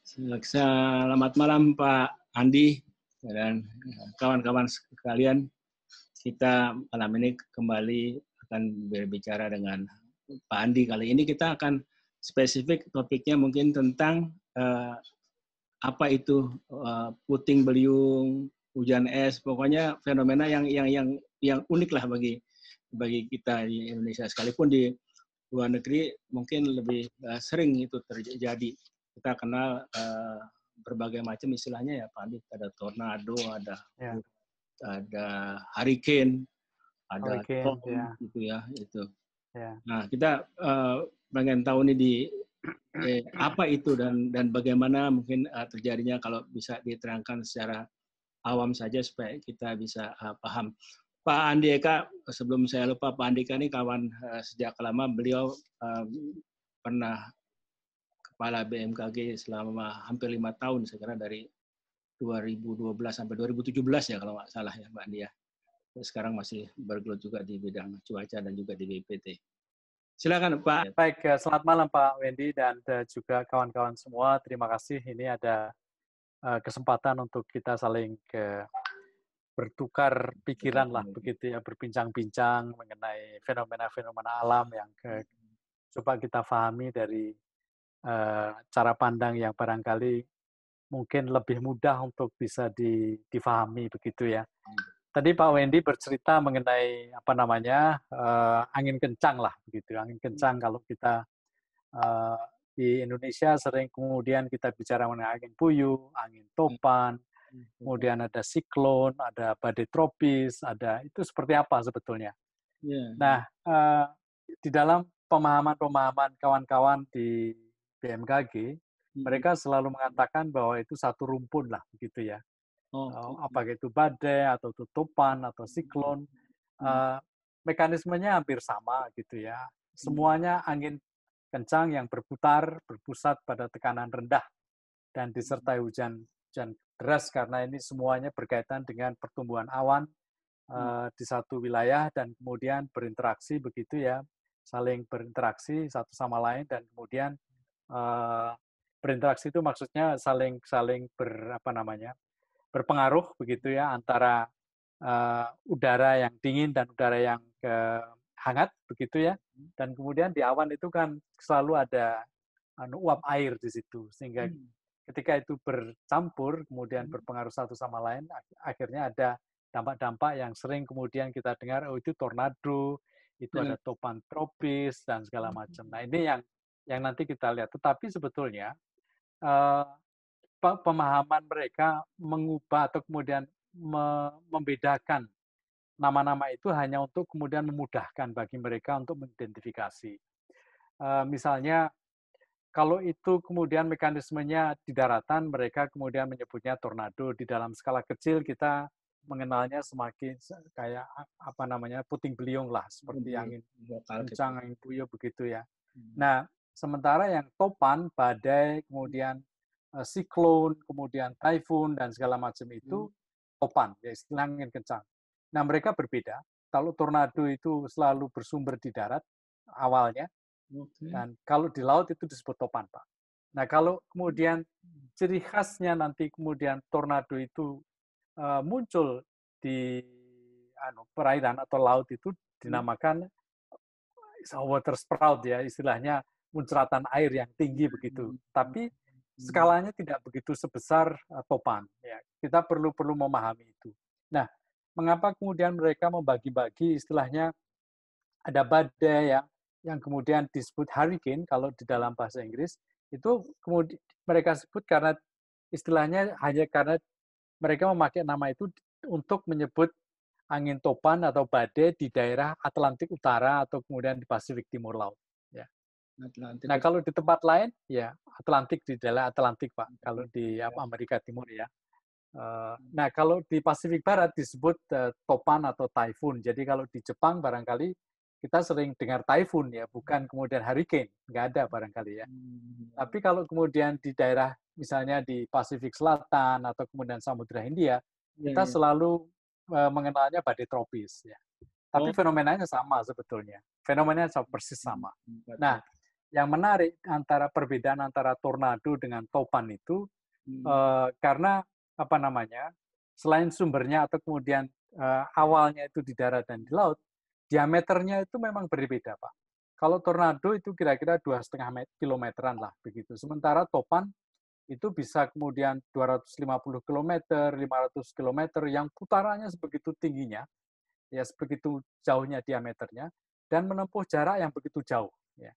Selamat malam Pak Andi dan kawan-kawan sekalian. Kita malam ini kembali akan berbicara dengan Pak Andi. Kali ini kita akan spesifik topiknya mungkin tentang apa itu puting beliung, hujan es, pokoknya fenomena yang unik lah bagi kita di Indonesia. Sekalipun di luar negeri mungkin lebih sering itu terjadi. Kita kenal berbagai macam istilahnya ya Pak Andi. Ada tornado, ada hurricane, ada storm gitu ya itu. Nah kita pengen tahu nih apa itu dan bagaimana mungkin terjadinya, kalau bisa diterangkan secara awam saja supaya kita bisa paham. Pak Andi Eka, sebelum saya lupa, Pak Andi Eka ini kawan sejak lama. Beliau pernah kepala BMKG selama hampir 5 tahun, saya kira dari 2012 sampai 2017 ya kalau nggak salah ya Pak Andi ya. Sekarang masih bergelut juga di bidang cuaca dan juga di BPT. Silakan Pak. Baik, selamat malam Pak Wendy dan juga kawan-kawan semua. Terima kasih ini ada kesempatan untuk kita saling bertukar pikiran lah begitu ya, berbincang-bincang mengenai fenomena-fenomena alam yang coba kita pahami dari cara pandang yang barangkali mungkin lebih mudah untuk bisa difahami begitu ya. Tadi Pak Wendy bercerita mengenai apa namanya angin kencang lah begitu. Angin kencang kalau kita di Indonesia sering kemudian kita bicara mengenai angin puyuh, angin topan, kemudian ada siklon, ada badai tropis, ada itu seperti apa sebetulnya. Nah, di dalam pemahaman kawan-kawan di BMKG, mereka selalu mengatakan bahwa itu satu rumpun lah, begitu ya. Apakah itu badai, atau itu topan, atau siklon, mekanismenya hampir sama gitu ya. Semuanya angin kencang yang berpusat pada tekanan rendah, dan disertai hujan deras karena ini semuanya berkaitan dengan pertumbuhan awan di satu wilayah dan kemudian berinteraksi begitu ya, saling berinteraksi satu sama lain dan kemudian berinteraksi itu maksudnya saling berpengaruh begitu ya antara udara yang dingin dan udara yang hangat begitu ya, dan kemudian di awan itu kan selalu ada uap air di situ sehingga ketika itu bercampur kemudian berpengaruh satu sama lain, akhirnya ada dampak-dampak yang sering kemudian kita dengar, oh itu tornado, itu ada topan tropis dan segala macam. Nah ini yang nanti kita lihat. Tetapi sebetulnya pemahaman mereka mengubah atau kemudian membedakan nama-nama itu hanya untuk kemudian memudahkan bagi mereka untuk mengidentifikasi. Misalnya kalau itu kemudian mekanismenya di daratan, mereka kemudian menyebutnya tornado. Di dalam skala kecil kita mengenalnya semakin kayak apa namanya puting beliung lah, seperti angin kencang, angin puyuh begitu ya. Nah, sementara yang topan, badai, kemudian siklon, kemudian typhoon dan segala macam itu topan, ya istilah angin kencang. Nah, mereka berbeda. Kalau tornado itu selalu bersumber di darat awalnya, dan kalau di laut itu disebut topan, Pak. Nah, kalau kemudian ciri khasnya nanti kemudian tornado itu muncul di perairan atau laut itu dinamakan water sprout ya, istilahnya muncratan air yang tinggi begitu. Tapi skalanya tidak begitu sebesar topan. Ya, kita perlu memahami itu. Nah, mengapa kemudian mereka membagi-bagi istilahnya ada badai ya, yang kemudian disebut hurricane kalau di dalam bahasa Inggris, itu kemudian mereka sebut karena istilahnya hanya karena mereka memakai nama itu untuk menyebut angin topan atau badai di daerah Atlantik Utara atau kemudian di Pasifik Timur Laut. Ya. Nah kalau di tempat lain ya Atlantik, di daerah Atlantik Pak, kalau di Amerika Timur ya. Nah kalau di Pasifik Barat disebut topan atau typhoon. Jadi kalau di Jepang barangkali kita sering dengar typhoon ya, bukan kemudian hurricane, nggak ada barangkali ya. Tapi kalau kemudian di daerah misalnya di Pasifik Selatan atau kemudian Samudra Hindia, kita selalu mengenalnya badai tropis ya. Tapi fenomenanya sama sebetulnya. Fenomenanya persis sama. Nah, yang menarik antara perbedaan antara tornado dengan topan itu karena apa namanya, selain sumbernya atau kemudian awalnya itu di darat dan di laut, diameternya itu memang berbeda, Pak. Kalau tornado itu kira-kira 2,5 kilometeran lah begitu. Sementara topan itu bisa kemudian 250 kilometer, 500 kilometer yang putarannya sebegitu tingginya, ya sebegitu jauhnya diameternya, dan menempuh jarak yang begitu jauh. Ya.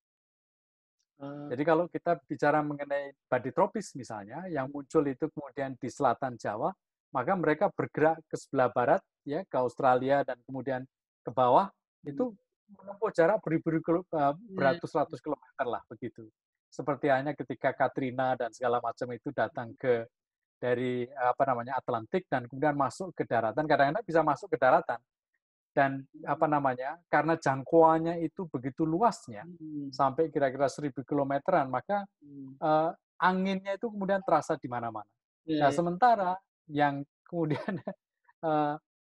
Jadi kalau kita bicara mengenai badai tropis misalnya, yang muncul itu kemudian di selatan Jawa, maka mereka bergerak ke sebelah barat, ya ke Australia dan kemudian ke bawah, itu menempuh jarak beratus-ratus kilometer lah begitu. Seperti halnya ketika Katrina dan segala macam itu datang dari apa namanya Atlantik dan kemudian masuk ke daratan, kadang-kadang bisa masuk ke daratan. Dan apa namanya, karena jangkauannya itu begitu luasnya, sampai kira-kira 1.000 kilometeran, maka anginnya itu kemudian terasa di mana-mana. Nah, sementara yang kemudian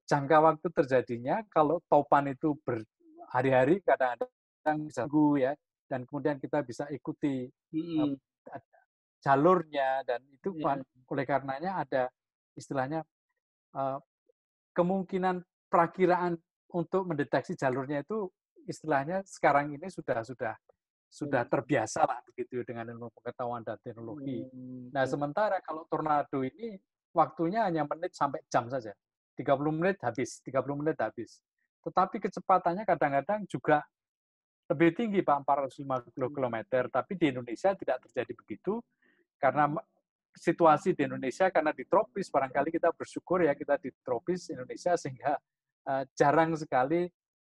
jangka waktu terjadinya, kalau topan itu berhari-hari, kadang-kadang bisa ya, dan kemudian kita bisa ikuti jalurnya, dan itu oleh karenanya ada istilahnya kemungkinan perakiraan untuk mendeteksi jalurnya itu istilahnya sekarang ini sudah terbiasa lah begitu dengan ilmu pengetahuan dan teknologi. Nah, sementara kalau tornado ini waktunya hanya menit sampai jam saja. 30 menit habis, 30 menit habis. Tetapi kecepatannya kadang-kadang juga lebih tinggi, Pak, 450 km. Tapi di Indonesia tidak terjadi begitu karena situasi di Indonesia, karena di tropis, barangkali kita bersyukur ya kita di tropis Indonesia, sehingga jarang sekali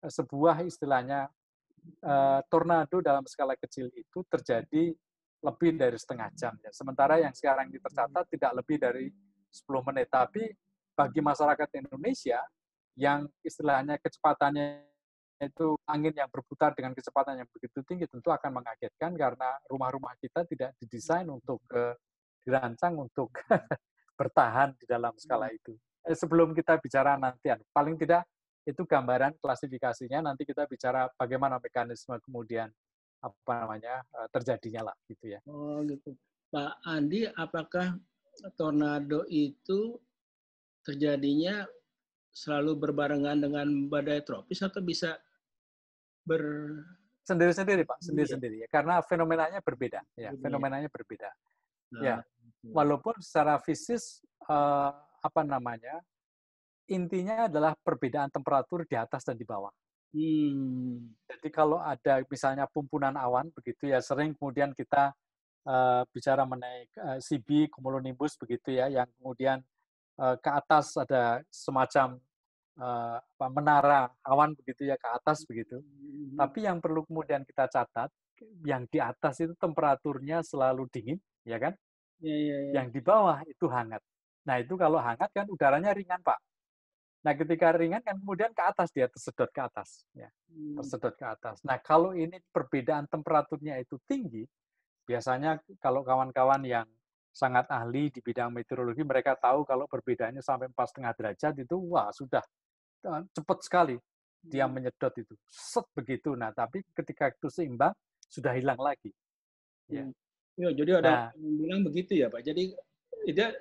sebuah istilahnya tornado dalam skala kecil itu terjadi lebih dari setengah jam. Ya. Sementara yang sekarang tercatat tidak lebih dari 10 menit. Tapi bagi masyarakat Indonesia yang istilahnya kecepatannya itu angin yang berputar dengan kecepatan yang begitu tinggi, tentu akan mengagetkan karena rumah-rumah kita tidak didesain untuk dirancang untuk bertahan di dalam skala itu. Sebelum kita bicara nanti, paling tidak itu gambaran klasifikasinya, nanti kita bicara bagaimana mekanisme kemudian apa namanya terjadinya lah gitu ya. Oh gitu. Pak Andi, apakah tornado itu terjadinya selalu berbarengan dengan badai tropis atau bisa sendiri-sendiri, Pak, sendiri-sendiri ya, karena fenomenanya berbeda ya, fenomenanya berbeda. Ya, walaupun secara fisik apa namanya intinya adalah perbedaan temperatur di atas dan di bawah. Jadi kalau ada misalnya pumpunan awan begitu ya, sering kemudian kita bicara mengenai CB cumulonimbus begitu ya, yang kemudian ke atas ada semacam menara awan begitu ya, ke atas begitu. Tapi yang perlu kemudian kita catat, yang di atas itu temperaturnya selalu dingin, ya kan? Yang di bawah itu hangat. Nah, itu kalau hangat kan udaranya ringan, Pak. Nah, ketika ringan kan kemudian ke atas, dia tersedot ke atas. Ya, tersedot ke atas. Nah, kalau ini perbedaan temperaturnya itu tinggi, biasanya kalau kawan-kawan yang sangat ahli di bidang meteorologi, mereka tahu kalau perbedaannya sampai 4,5 derajat itu, wah sudah cepat sekali dia menyedot itu. Set begitu. Nah, tapi ketika itu seimbang, sudah hilang lagi. Ya. Ya, jadi ada yang bilang begitu ya, Pak. Jadi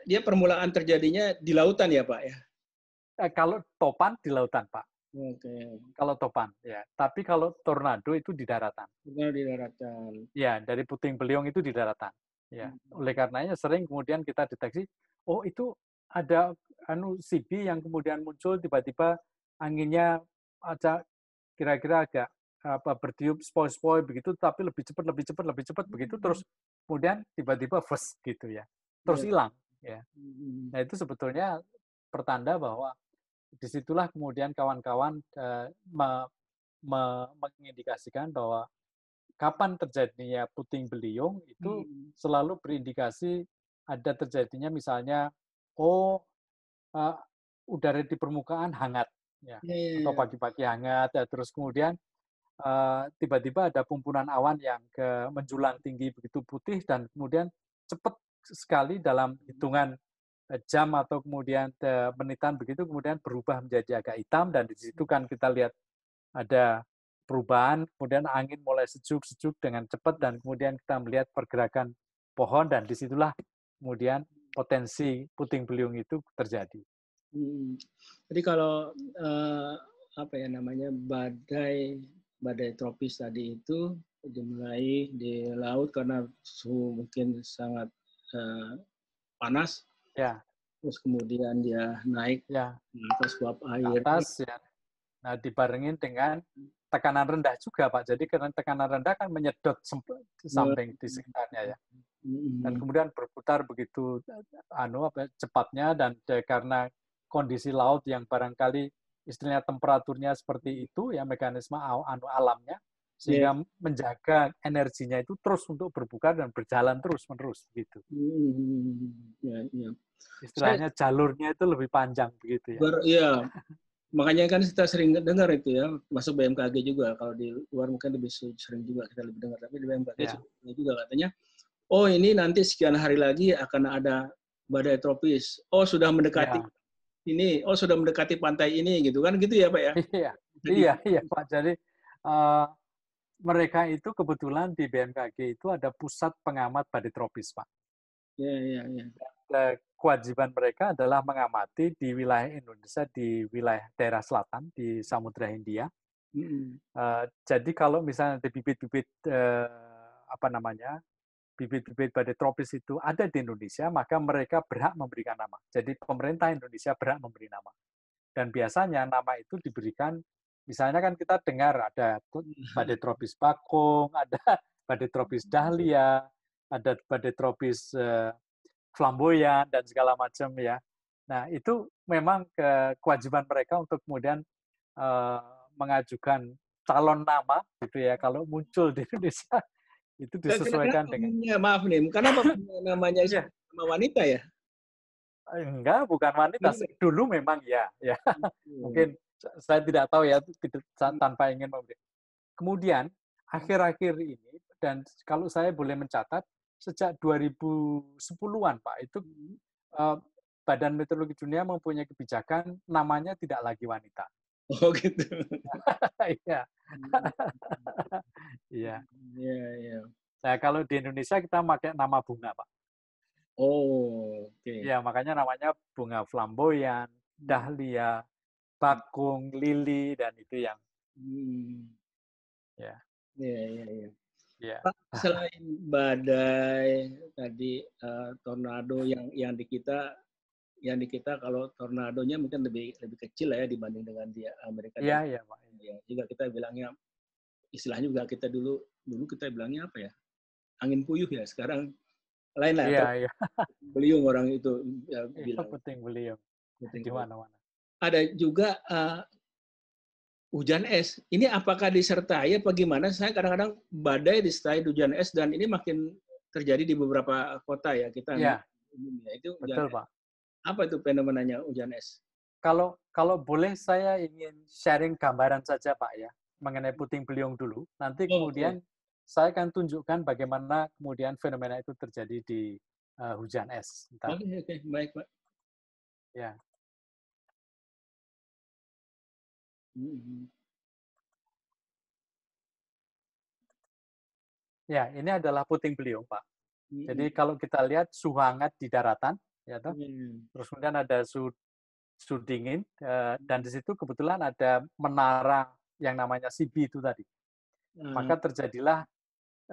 dia permulaan terjadinya di lautan ya, Pak ya? Kalau topan di lautan, Pak. Oke. Kalau topan, ya. Tapi kalau tornado itu di daratan. Di daratan. Ya, dari puting beliung itu di daratan. Ya. Oleh karenanya sering kemudian kita deteksi, oh itu ada CB yang kemudian muncul tiba-tiba anginnya aja kira-kira agak bertiup spoi-spoi begitu, tapi lebih cepat begitu, terus kemudian tiba-tiba first gitu ya, terus hilang ya. Nah itu sebetulnya pertanda bahwa disitulah kemudian kawan-kawan mengindikasikan bahwa kapan terjadinya puting beliung itu selalu berindikasi ada terjadinya misalnya udara di permukaan hangat ya, atau pagi-pagi hangat ya, terus kemudian tiba-tiba ada pumpunan awan yang menjulang tinggi begitu putih dan kemudian cepat sekali dalam hitungan jam atau kemudian menitan begitu kemudian berubah menjadi agak hitam, dan di situ kan kita lihat ada perubahan, kemudian angin mulai sejuk-sejuk dengan cepat, dan kemudian kita melihat pergerakan pohon, dan disitulah kemudian potensi puting beliung itu terjadi. Jadi kalau apa ya namanya badai tropis tadi itu dimulai di laut karena suhu mungkin sangat panas, Ya, terus kemudian dia naik ya, ke atas uap ke air. atas ya. Nah, dibarengin dengan tekanan rendah juga, Pak. Jadi karena tekanan rendah kan menyedot samping di sekitarnya ya. Dan kemudian berputar begitu cepatnya, dan karena kondisi laut yang barangkali istilahnya temperaturnya seperti itu ya, mekanisme alamnya, sehingga menjaga energinya itu terus untuk berputar dan berjalan terus-menerus begitu. Istilahnya jalurnya itu lebih panjang begitu ya. Iya, makanya kan kita sering dengar itu ya, masuk BMKG juga. Kalau di luar mungkin lebih sering juga kita lebih dengar, tapi di BMKG juga katanya, oh ini nanti sekian hari lagi akan ada badai tropis. Oh sudah mendekati ini, oh sudah mendekati pantai ini gitu kan, gitu ya Pak ya? Iya Pak. Jadi mereka itu kebetulan di BMKG itu ada pusat pengamat badai tropis, Pak. Iya. Kewajiban mereka adalah mengamati di wilayah Indonesia, di wilayah daerah selatan, di Samudra Hindia. Jadi kalau misalnya ada bibit-bibit bibit-bibit badai tropis itu ada di Indonesia, maka mereka berhak memberikan nama. Jadi pemerintah Indonesia berhak memberi nama. Dan biasanya nama itu diberikan, misalnya kan kita dengar ada badai tropis bakung, ada badai tropis dahlia, ada badai tropis flamboyan, dan segala macam ya. Nah, itu memang kewajiban mereka untuk kemudian mengajukan calon nama gitu ya, kalau muncul di Indonesia itu disesuaikan dengan. Maaf nih, kenapa namanya nama wanita ya? Enggak, bukan wanita. Dulu memang ya. Mungkin saya tidak tahu ya, tanpa ingin memberi. Kemudian akhir-akhir ini, dan kalau saya boleh mencatat, sejak 2010-an Pak, itu Badan Meteorologi Dunia mempunyai kebijakan namanya tidak lagi wanita. Oh gitu. Iya. Iya. Nah, kalau di Indonesia kita pakai nama bunga, Pak. Oh, oke. Ya, makanya namanya bunga flamboyan, dahlia, bakung, lili, dan itu yang Iya. Pak, selain badai tadi, tornado yang di kita kalau tornadonya mungkin lebih kecil lah ya dibanding dengan di Amerika. Iya, Pak. Juga kita bilangnya, istilahnya juga kita dulu kita bilangnya apa ya? Angin puyuh ya. Sekarang lain lah. Iya. Beliung orang itu bilang. Puting beliung. Di mana-mana. Ada juga hujan es. Ini apakah disertai apa gimana? Saya kadang-kadang badai disertai hujan es, dan ini makin terjadi di beberapa kota ya kita. Iya. Itu betul, Pak. Apa itu fenomenanya hujan es? Kalau boleh saya ingin sharing gambaran saja Pak ya, mengenai puting beliung dulu. Nanti kemudian saya akan tunjukkan bagaimana kemudian fenomena itu terjadi di hujan es. Oke, baik Pak. Ya. Ya, ini adalah puting beliung, Pak. Jadi kalau kita lihat suhu hangat di daratan, ya toh, terus kemudian ada suhu dingin, dan di situ kebetulan ada menara yang namanya CB itu tadi. Maka terjadilah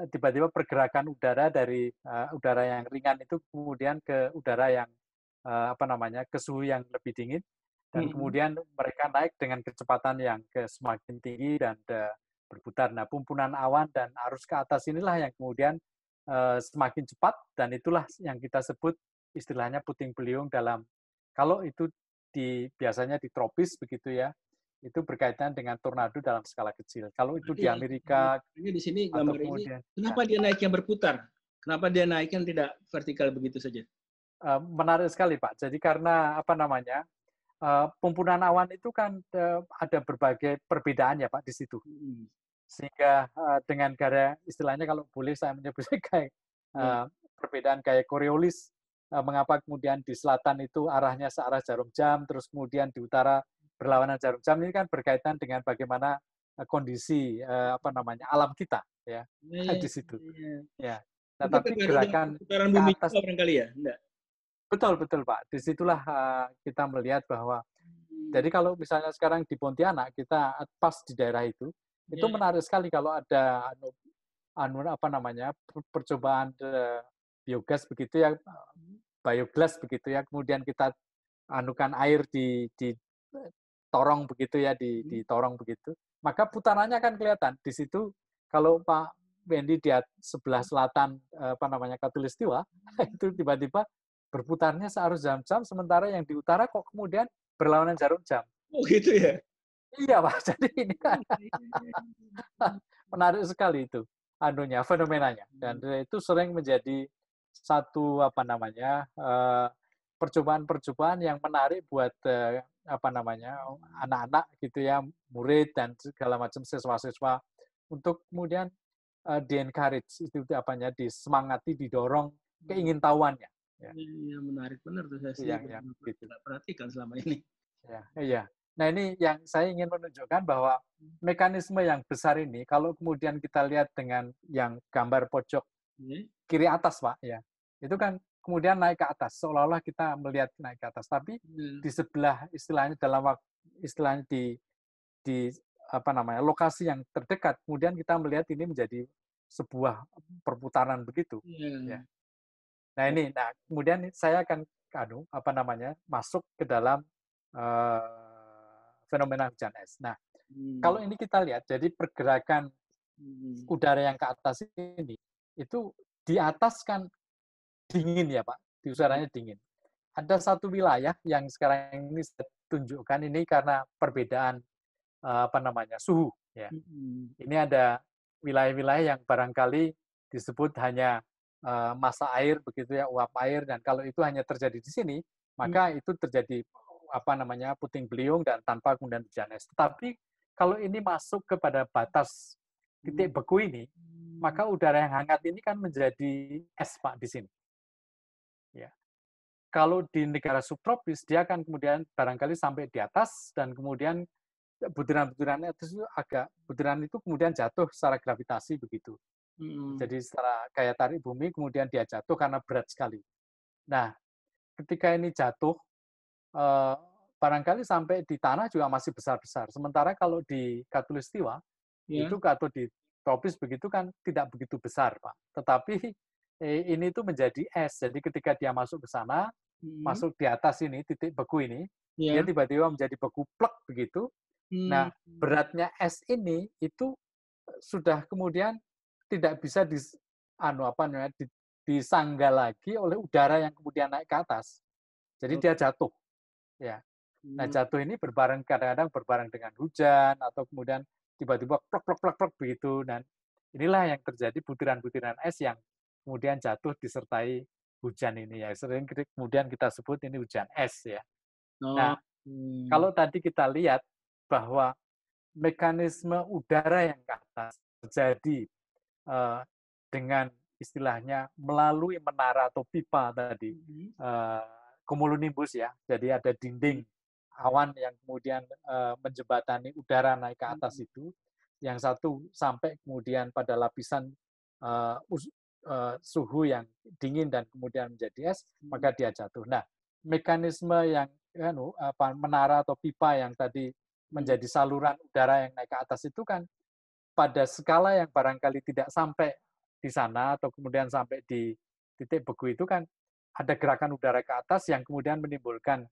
tiba-tiba pergerakan udara dari udara yang ringan itu kemudian ke udara yang ke suhu yang lebih dingin, dan kemudian mereka naik dengan kecepatan yang semakin tinggi dan berputar. Nah, pumpunan awan dan arus ke atas inilah yang kemudian semakin cepat, dan itulah yang kita sebut istilahnya puting beliung kalau itu biasanya di tropis begitu ya, itu berkaitan dengan tornado dalam skala kecil. Kalau itu di Amerika, ini di sini gambar ini, kenapa dia naiknya berputar? Kenapa dia naiknya tidak vertikal begitu saja? Menarik sekali Pak. Jadi karena pumpunan awan itu kan ada berbagai perbedaan ya Pak di situ. Sehingga dengan gaya istilahnya kalau boleh saya menyebutnya kayak perbedaan gaya Coriolis, mengapa kemudian di selatan itu arahnya searah jarum jam, terus kemudian di utara berlawanan jarum jam, ini kan berkaitan dengan bagaimana kondisi apa namanya alam kita ya Iya, di situ iya. ya. Nah, Itu tapi terpengaruh dengan gerakan perputaran ke bumi atas juga barangkali ya? Enggak? betul betul Pak. Disitulah kita melihat bahwa jadi kalau misalnya sekarang di Pontianak kita pas di daerah itu Ya, menarik sekali kalau ada apa namanya percobaan biogas begitu ya, biogas begitu ya, kemudian kita anukan air di torong begitu ya, di torong begitu, maka putarannya kan kelihatan. Di situ kalau Pak Wendy di sebelah selatan apa namanya Katulistiwa itu tiba-tiba berputarnya searus jam-jam, sementara yang di utara kok kemudian berlawanan jarum jam. oh gitu ya? Iya Pak, jadi ini Oh, iya, iya, iya. menarik sekali itu anunya fenomenanya dan itu sering menjadi satu apa namanya percobaan-percobaan yang menarik buat apa namanya anak-anak gitu ya murid dan segala macam siswa-siswa untuk kemudian di encourage itu apanya disemangati didorong keingintahuannya ya Iya, menarik benar tuh, saya itu sih yang gitu nggak perhatikan selama ini. ya iya nah ini yang saya ingin menunjukkan bahwa mekanisme yang besar ini kalau kemudian kita lihat dengan yang gambar pojok Iya, kiri atas Pak ya itu kan kemudian naik ke atas seolah-olah kita melihat naik ke atas tapi iya. di sebelah istilahnya dalam waktu istilahnya di apa namanya lokasi yang terdekat kemudian kita melihat ini menjadi sebuah perputaran begitu ya Iya. nah ini nah kemudian saya akan apa namanya masuk ke dalam fenomena hujan es nah Hmm. kalau ini kita lihat jadi pergerakan Hmm. udara yang ke atas ini itu di atas kan dingin ya Pak, di Iya. udaranya dingin. Ada satu wilayah yang sekarang ini saya tunjukkan ini karena perbedaan apa namanya suhu ya. Hmm. Ini ada wilayah-wilayah yang barangkali disebut hanya masa air begitu ya, uap air dan kalau itu hanya terjadi di sini, Hmm. maka itu terjadi apa namanya puting beliung dan tanpa kemudian hujan es. Tetapi kalau ini masuk kepada batas titik beku ini, maka udara yang hangat ini kan menjadi es Pak di sini. Ya. Kalau di negara subtropis dia akan kemudian barangkali sampai di atas dan kemudian butiran-butiran itu kemudian jatuh secara gravitasi begitu. Hmm. Jadi secara kayak tarik bumi kemudian dia jatuh karena berat sekali. Nah, ketika ini jatuh eh, barangkali sampai di tanah juga masih besar-besar. Sementara kalau di Katulistiwa itu Ya. atau di tropis begitu kan tidak begitu besar, Pak. Tetapi ini tuh menjadi es. Jadi ketika dia masuk ke sana, Hmm. masuk di atas ini titik beku ini, dia Ya. tiba-tiba menjadi beku plek begitu. Hmm. Nah, beratnya es ini itu sudah kemudian tidak bisa apa namanya disangga lagi oleh udara yang kemudian naik ke atas. Jadi Oh. dia jatuh, ya. Nah, Hmm. jatuh ini kadang-kadang berbareng dengan hujan atau kemudian tiba-tiba plek plek plek plek begitu dan inilah yang terjadi butiran-butiran es yang kemudian jatuh disertai hujan ini ya. Sering kemudian kita sebut ini hujan es ya. Oh. Nah, Hmm. kalau tadi kita lihat bahwa mekanisme udara yang ke atas terjadi eh, dengan istilahnya melalui menara atau pipa tadi Hmm. eh, cumulonimbus ya. Jadi ada dinding awan yang kemudian menjembatani udara naik ke atas itu. Yang satu sampai kemudian pada lapisan eh, suhu yang dingin dan kemudian menjadi es, maka dia jatuh. Nah, mekanisme yang menara atau pipa yang tadi Hmm. menjadi saluran udara yang naik ke atas itu kan pada skala yang barangkali tidak sampai di sana atau kemudian sampai di titik beku itu kan ada gerakan udara ke atas yang kemudian menimbulkan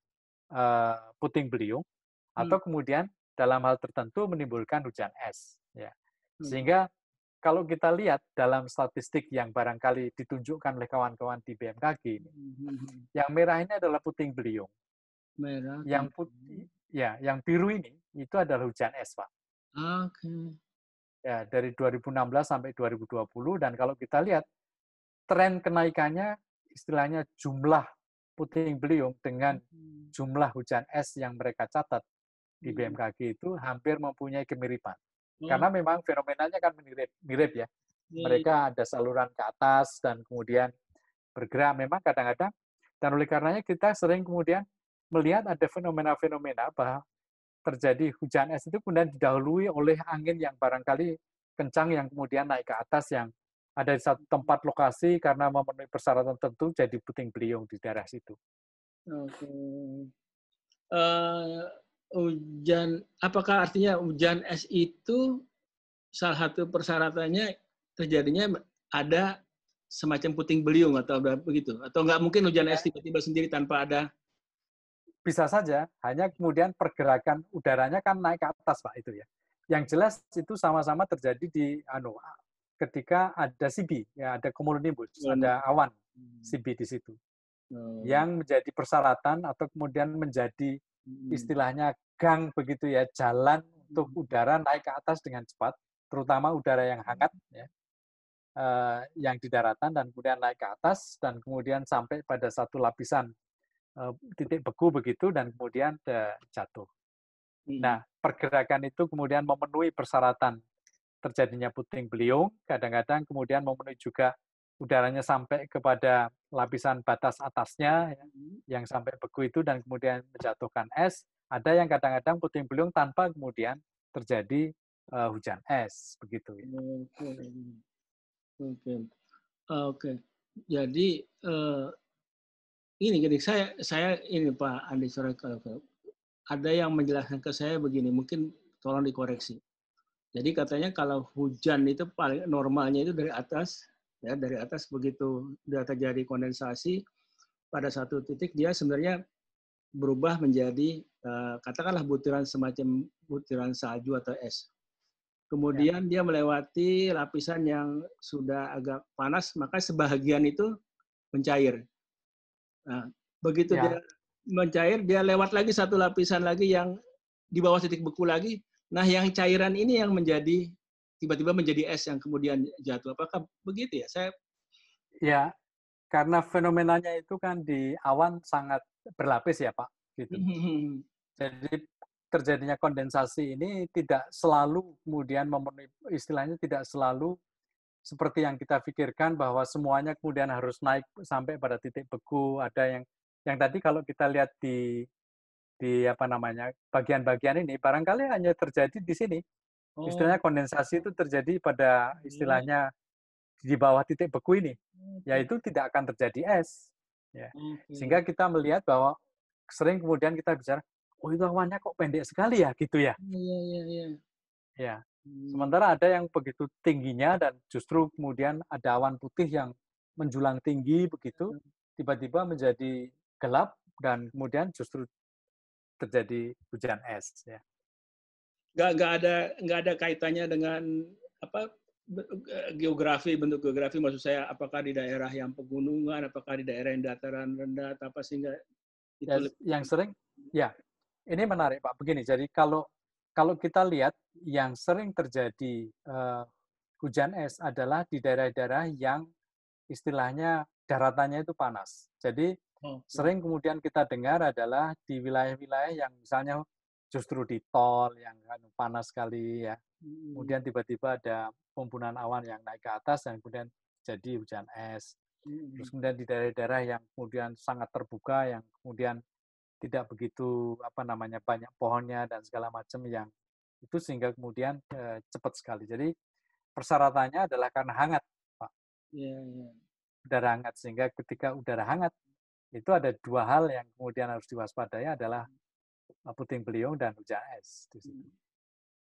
puting beliung Hmm. atau kemudian dalam hal tertentu menimbulkan hujan es. Ya. Hmm. Sehingga kalau kita lihat dalam statistik yang barangkali ditunjukkan oleh kawan-kawan di BMKG ini, Hmm. yang merah ini adalah puting beliung, Merah. yang putih, ya, yang biru ini itu adalah hujan es, Pak. Oke. Ya, dari 2016 sampai 2020 dan kalau kita lihat tren kenaikannya istilahnya jumlah puting beliung dengan Hmm. jumlah hujan es yang mereka catat di Hmm. BMKG itu hampir mempunyai kemiripan. Oh. Karena memang fenomenanya kan mirip ya. Ya, ya. Mereka ada saluran ke atas dan kemudian bergerak memang kadang-kadang dan oleh karenanya kita sering kemudian melihat ada fenomena-fenomena bahwa terjadi hujan es itu kemudian didahului oleh angin yang barangkali kencang yang kemudian naik ke atas yang ada di satu tempat lokasi karena memenuhi persyaratan tertentu jadi puting beliung di daerah situ. Oke. Eh, apakah artinya hujan es itu salah satu persyaratannya terjadinya ada semacam puting beliung atau begitu? Atau nggak mungkin hujan es tiba-tiba sendiri tanpa ada? Bisa saja, hanya kemudian pergerakan udaranya kan naik ke atas, Pak, itu ya. Yang jelas itu sama-sama terjadi di ketika ada CB, ya ada cumulonimbus, ada awan CB di situ. Yang menjadi persyaratan atau kemudian menjadi istilahnya gang begitu ya, jalan untuk udara naik ke atas dengan cepat, terutama udara yang hangat ya, yang di daratan dan kemudian naik ke atas dan kemudian sampai pada satu lapisan titik beku begitu dan kemudian jatuh. Nah, pergerakan itu kemudian memenuhi persyaratan terjadinya puting beliung, kadang-kadang kemudian memenuhi juga udaranya sampai kepada lapisan batas atasnya ya, yang sampai beku itu dan kemudian menjatuhkan es. Ada yang kadang-kadang puting beliung tanpa kemudian terjadi hujan es begitu ya. Oke. Jadi gini, saya ini Pak Andi Sore, ada yang menjelaskan ke saya begini, mungkin tolong dikoreksi. Jadi katanya kalau hujan itu paling normalnya itu dari atas, ya dari atas begitu sudah terjadi kondensasi pada satu titik dia sebenarnya berubah menjadi katakanlah semacam butiran salju atau es. Kemudian dia melewati lapisan yang sudah agak panas, maka sebahagian itu mencair. Nah, begitu dia mencair, dia lewat lagi satu lapisan lagi yang di bawah titik beku lagi. Nah, yang cairan ini yang menjadi tiba-tiba menjadi es yang kemudian jatuh. Apakah begitu ya? Ya, karena fenomenanya itu kan di awan sangat berlapis ya Pak. Gitu. Jadi terjadinya kondensasi ini tidak selalu kemudian memenuhi, istilahnya tidak selalu seperti yang kita pikirkan bahwa semuanya kemudian harus naik sampai pada titik beku. Ada yang tadi kalau kita lihat di apa namanya bagian-bagian ini barangkali hanya terjadi di sini. Istilahnya kondensasi itu terjadi pada istilahnya di bawah titik beku ini, yaitu tidak akan terjadi es. Ya. Sehingga kita melihat bahwa sering kemudian kita bicara, oh itu awannya kok pendek sekali ya, gitu ya. Ya. Sementara ada yang begitu tingginya dan justru kemudian ada awan putih yang menjulang tinggi begitu, tiba-tiba menjadi gelap dan kemudian justru terjadi hujan es. Ya. Nggak ada kaitannya dengan apa bentuk geografi maksud saya, apakah di daerah yang pegunungan, apakah di daerah yang dataran rendah, apa sehingga itu ya, yang sering ya ini menarik Pak begini. Jadi kalau kita lihat yang sering terjadi hujan es adalah di daerah-daerah yang istilahnya daratannya itu panas. Jadi sering kemudian kita dengar adalah di wilayah-wilayah yang misalnya justru di tol yang panas sekali ya. Kemudian tiba-tiba ada pembunuhan awan yang naik ke atas dan kemudian jadi hujan es. Terus kemudian di daerah-daerah yang kemudian sangat terbuka, yang kemudian tidak begitu apa namanya banyak pohonnya dan segala macam yang itu sehingga kemudian cepat sekali. Jadi persyaratannya adalah karena hangat, Pak. Udara hangat sehingga ketika udara hangat itu ada dua hal yang kemudian harus diwaspadai adalah puting beliung dan hujan es di situ.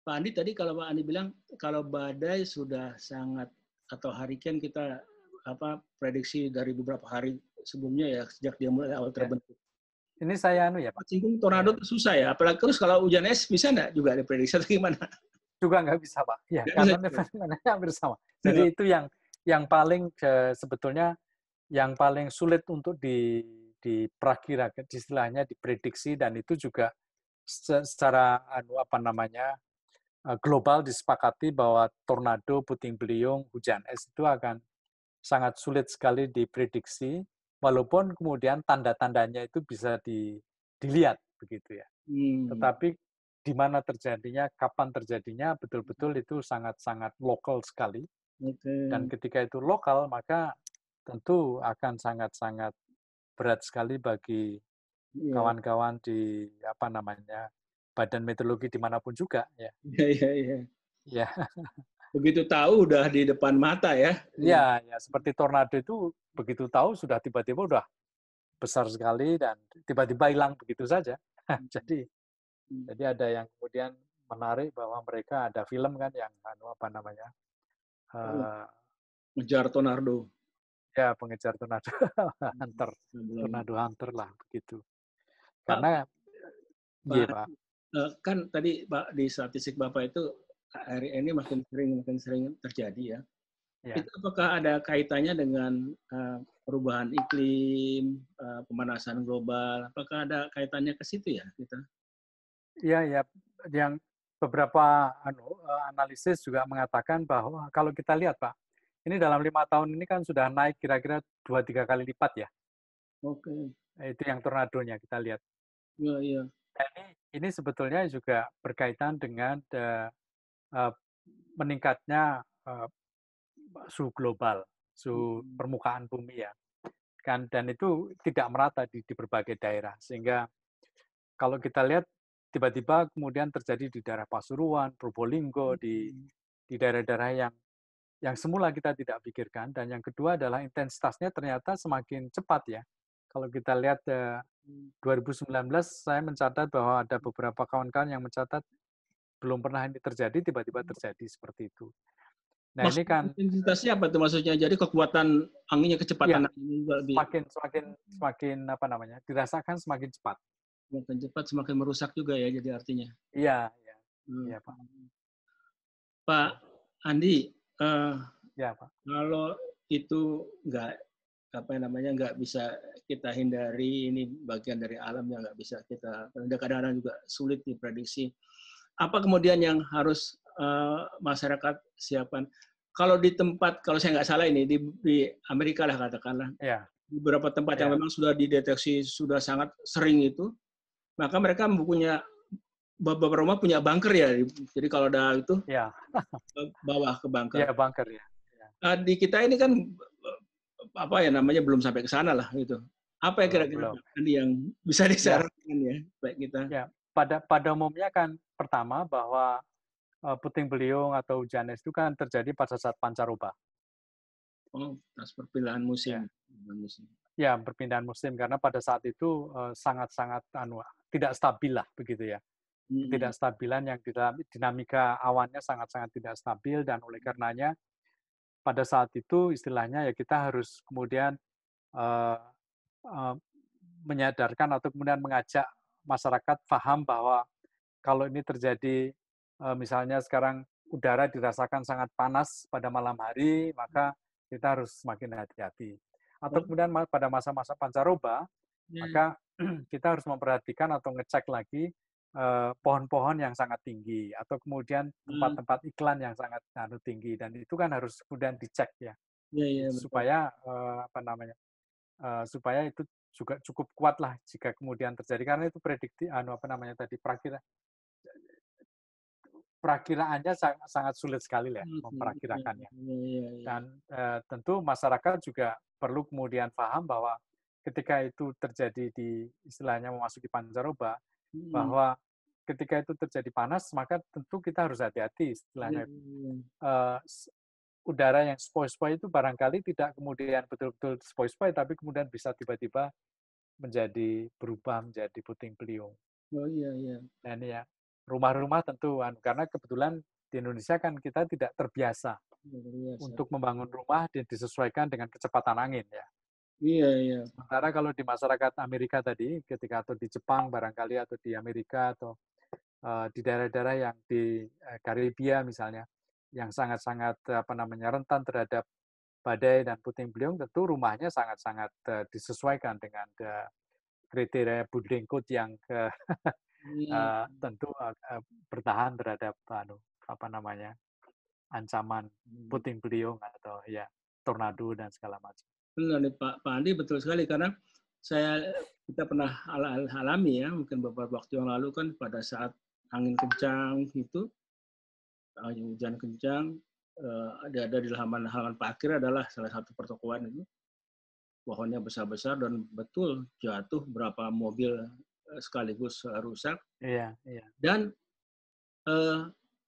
Pak Andi tadi kalau Pak Andi bilang kalau badai sudah sangat atau hurricane kita prediksi dari beberapa hari sebelumnya ya sejak dia mulai awal terbentuk. Ini saya ya Pak. Singgung tornado itu susah ya, apalagi terus kalau hujan es bisa nggak juga diprediksi atau gimana? Juga nggak bisa Pak. Ya karena fenomenanya hampir sama. Jadi itu yang paling sebetulnya yang paling sulit untuk diperkirakan, istilahnya diprediksi dan itu juga secara global disepakati bahwa tornado, puting beliung, hujan es itu akan sangat sulit sekali diprediksi, walaupun kemudian tanda-tandanya itu bisa dilihat begitu ya. Tetapi di mana terjadinya, kapan terjadinya, betul-betul itu sangat-sangat lokal sekali. Dan ketika itu lokal, maka tentu akan sangat-sangat berat sekali bagi kawan-kawan di badan meteorologi dimanapun juga ya. Iya, iya, iya. Ya, Begitu tahu udah di depan mata ya. ya, ya seperti tornado itu begitu tahu sudah tiba-tiba udah besar sekali dan tiba-tiba hilang begitu saja. Jadi ada yang kemudian menarik bahwa mereka ada film kan yang apa namanya Oh, eh, ngejar tornado. ya pengejar tornado hunter, Sebelum tornado hunter lah begitu. Pak, Karena iya Pak, Pak, kan tadi Pak di statistik Bapak itu hari ini makin sering terjadi ya. ya. Itu apakah ada kaitannya dengan perubahan iklim, pemanasan global? Apakah ada kaitannya ke situ ya kita? Iya, ya, yang beberapa analisis juga mengatakan bahwa kalau kita lihat Pak, ini dalam 5 tahun ini kan sudah naik kira-kira 2-3 kali lipat ya. Oke, Itu yang tornadonya kita lihat. iya, iya. Dan ini sebetulnya juga berkaitan dengan eh, meningkatnya suhu global, suhu permukaan bumi ya. Kan dan itu tidak merata di berbagai daerah sehingga kalau kita lihat tiba-tiba kemudian terjadi di daerah Pasuruan, Probolinggo, di daerah-daerah yang semula kita tidak pikirkan. Dan yang kedua adalah intensitasnya ternyata semakin cepat ya. Kalau kita lihat 2019 saya mencatat bahwa ada beberapa kawan-kawan yang mencatat belum pernah ini terjadi, tiba-tiba terjadi seperti itu. Nah ini Maksud kan intensitasnya apa tuh maksudnya? Jadi kekuatan anginnya, ya kecepatan anginnya juga lebih semakin apa namanya dirasakan semakin cepat. semakin cepat, semakin merusak juga ya. Jadi artinya. Iya, iya, Hmm. iya Pak. Pak Andi, Ya Pak. kalau itu nggak bisa kita hindari, ini bagian dari alam yang nggak bisa kita, kadang-kadang juga sulit diprediksi. Apa kemudian yang harus masyarakat siapkan? Kalau di tempat, kalau saya nggak salah ini di Amerika lah katakanlah, Ya, di beberapa tempat yang ya, memang sudah dideteksi sudah sangat sering itu, maka mereka mempunyai beberapa rumah punya bunker ya. Jadi kalau ada itu ya, bawah ke bunker. ya bunker ya. Ya. Di kita ini kan apa ya namanya belum sampai ke sana lah gitu. Apa ya Belum, kira-kira belum. Pak Andi yang bisa Ya, disarankan ya baik kita? ya. Pada umumnya kan pertama bahwa puting beliung atau hujan es itu kan terjadi pada saat pancaroba. Oh, tas perpindahan musim. Ya, ya perpindahan musim karena pada saat itu sangat-sangat tidak stabil lah begitu ya. Hmm. Ketidakstabilan yang dinamika awannya sangat-sangat tidak stabil dan oleh karenanya pada saat itu istilahnya ya kita harus kemudian eh, eh, menyadarkan atau kemudian mengajak masyarakat paham bahwa kalau ini terjadi misalnya sekarang udara dirasakan sangat panas pada malam hari, maka kita harus semakin hati-hati. Atau Oh, kemudian pada masa-masa pancaroba, ya. maka kita harus memperhatikan atau ngecek lagi pohon-pohon yang sangat tinggi atau kemudian Hmm. tempat-tempat iklan yang sangat tinggi dan itu kan harus kemudian dicek ya Ya, ya, betul. supaya apa namanya supaya itu juga cukup kuat lah jika kemudian terjadi karena itu prediksi apa namanya tadi perakiraannya sangat sulit sekali ya Ya, memperakirakannya ya, ya. dan tentu masyarakat juga perlu kemudian paham bahwa ketika itu terjadi di istilahnya memasuki pancaroba Hmm. bahwa ketika itu terjadi panas maka tentu kita harus hati-hati Ya, istilahnya ya. udara yang sepoi-sepoi itu barangkali tidak kemudian betul-betul sepoi-sepoi tapi kemudian bisa tiba-tiba berubah menjadi puting beliung. Oh, iya, iya. Dan ya rumah-rumah tentu karena kebetulan di Indonesia kan kita tidak terbiasa Luar biasa. untuk membangun rumah dan disesuaikan dengan kecepatan angin ya. Iya, iya. Sementara kalau di masyarakat Amerika tadi, ketika atau di Jepang barangkali atau di Amerika atau di daerah-daerah yang di Karibia misalnya, yang sangat-sangat apa namanya rentan terhadap badai dan puting beliung, tentu rumahnya sangat-sangat disesuaikan dengan kriteria building code yang Iya. tentu bertahan terhadap apa namanya ancaman Hmm. puting beliung atau ya tornado dan segala macam. Benar nih Pak Andi, betul sekali karena kita pernah alami ya mungkin beberapa waktu yang lalu kan pada saat angin kencang itu hujan kencang ada di halaman parkir adalah salah satu pertokoan itu pohonnya besar-besar dan betul jatuh berapa mobil sekaligus rusak. Iya, iya. Dan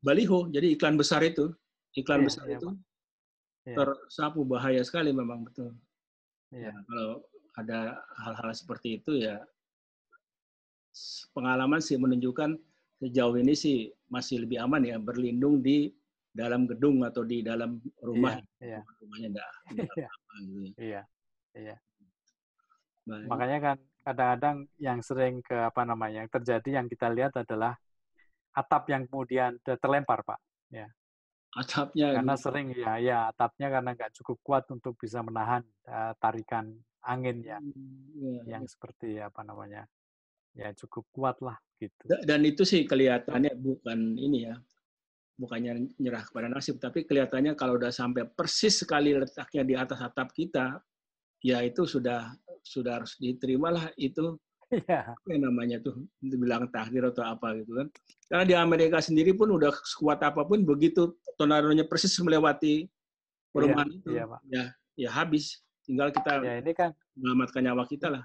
baliho, jadi iklan besar itu Iya, iya, Pak. Iya, tersapu, bahaya sekali memang, betul. Ya, iya. kalau ada hal-hal seperti itu ya, pengalaman sih menunjukkan sejauh ini sih masih lebih aman ya berlindung di dalam gedung atau di dalam rumah. Iya, iya. Rumahnya enggak Iya, apa-apa gitu. iya, iya. Baik. Makanya kan kadang-kadang yang sering yang terjadi yang kita lihat adalah atap yang kemudian terlempar, Pak. Ya, Atapnya karena sering ya atapnya karena nggak cukup kuat untuk bisa menahan tarikan angin ya, ya, yang seperti ya cukup kuat lah gitu. dan itu sih kelihatannya bukan ini ya, bukannya nyerah kepada nasib, tapi kelihatannya kalau udah sampai persis sekali letaknya di atas atap kita, ya itu sudah harus diterima lah itu. Iya, Apa yang namanya tuh, dibilang takdir atau apa gitu kan. Karena di Amerika sendiri pun udah sekuat apapun, begitu tornadonya persis melewati iya, perumahan itu, iya, Pak. ya habis. Tinggal kita Ya ini kan menyelamatkan nyawa kita lah.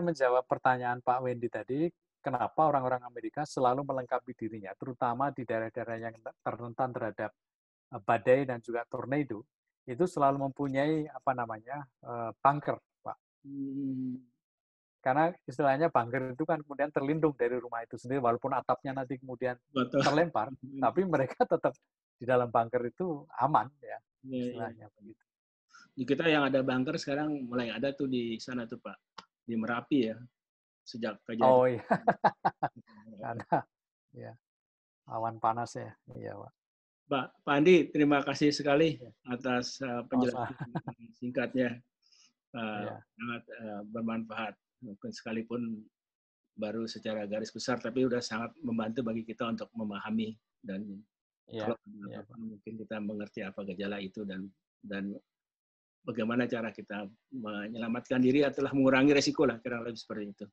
menjawab pertanyaan Pak Wendy tadi, kenapa orang-orang Amerika selalu melengkapi dirinya, terutama di daerah-daerah yang rentan terhadap badai dan juga tornado, itu selalu mempunyai bunker, Pak. Karena istilahnya bunker itu kan kemudian terlindung dari rumah itu sendiri, walaupun atapnya nanti kemudian Betul. terlempar, tapi mereka tetap di dalam bunker itu aman ya, Ya. istilahnya begitu. Di kita yang ada bunker sekarang mulai ada tuh di sana tuh Pak, di Merapi ya, sejak kejadian. Oh iya, karena ya awan panas ya, iya Pak. Pak Andi, terima kasih sekali atas penjelasan Sama-sama. singkatnya, Iya, sangat bermanfaat. Mungkin sekalipun baru secara garis besar, tapi udah sangat membantu bagi kita untuk memahami dan iya, kalau iya Pak. mungkin kita mengerti apa gejala itu dan bagaimana cara kita menyelamatkan diri atau mengurangi resiko lah, kira lebih seperti itu.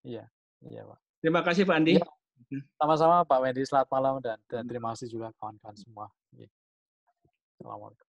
Iya, iya Pak. Terima kasih Pak Andi. Iya, sama-sama Pak Wendy, selamat malam dan terima kasih juga kawan-kawan semua. Assalamualaikum.